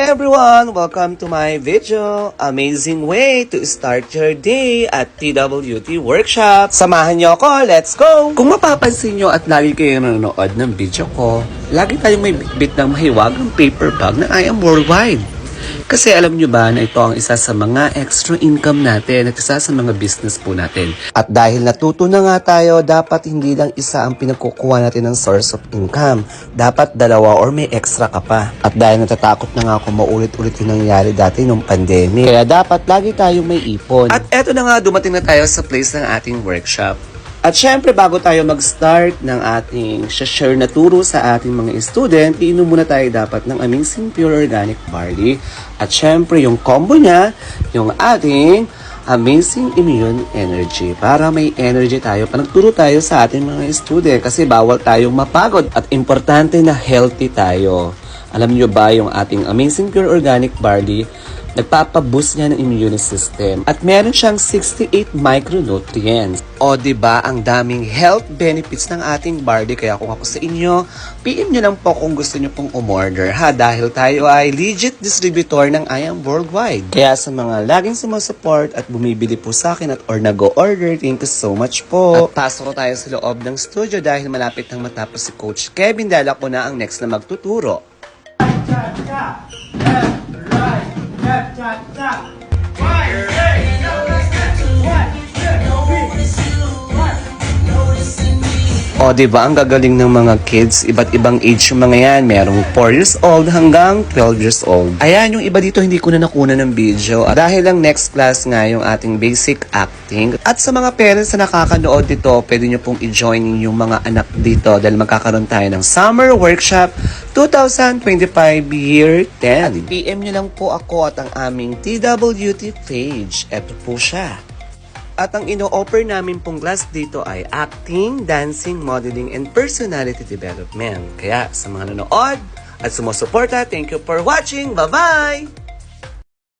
everyone! Welcome to my video. Amazing way to start your day at TWT Workshop. Samahan niyo ako, let's go! Kung mapapansin niyo at lagi kayo nanonood ng video ko, lagi tayong may bitbit ng mahiwagang paper bag na I Am Worldwide. Kasi alam nyo ba na ito ang isa sa mga extra income natin at isa sa mga business po natin. At dahil natuto na nga tayo, dapat hindi lang isa ang pinagkukuha natin ng source of income. Dapat dalawa or may extra ka pa. At dahil natatakot na nga ako maulit-ulit yung nangyari dati nung pandemic, kaya dapat lagi tayong may ipon. At eto na nga, dumating na tayo sa place ng ating workshop. At syempre, bago tayo mag-start ng ating share na turo sa ating mga student, iinom muna tayo dapat ng Amazing Pure Organic Barley. At syempre, yung combo niya, yung ating Amazing Immune Energy. Para may energy tayo, panagturo tayo sa ating mga student kasi bawal tayong mapagod at importante na healthy tayo. Alam niyo ba yung ating Amazing Pure Organic Barley? Nagpapaboost niya ng immune system at meron siyang 68 micronutrients. O diba ang daming health benefits ng ating barley. Kaya kung ako sa inyo, PM nyo lang po kung gusto nyo pong umorder ha, dahil tayo ay legit distributor ng I Am Worldwide. Kaya sa mga laging sumusupport at bumibili po sa akin at or nag-order, thank you so much po. At pasok ko tayo sa loob ng studio dahil malapit nang matapos si Coach Kevin dahil ako na ang next na magtuturo. Left, right, stop. Right, hey, no, let's get to what? O diba ang gagaling ng mga kids, iba't ibang age yung mga yan. Merong 4 years old hanggang 12 years old. Ayan, yung iba dito hindi ko na nakuna ng video. Dahil lang next class nga yung ating basic acting. At sa mga parents na nakakanood dito, pwede nyo pong i-join yung mga anak dito dahil magkakaroon tayo ng Summer Workshop 2025 Year 10. At PM nyo lang po ako at ang aming TWT page. Eto po siya. At ang ino-offer namin pong class dito ay acting, dancing, modeling, and personality development. Kaya sa mga nanood at sumusuporta, thank you for watching. Bye-bye!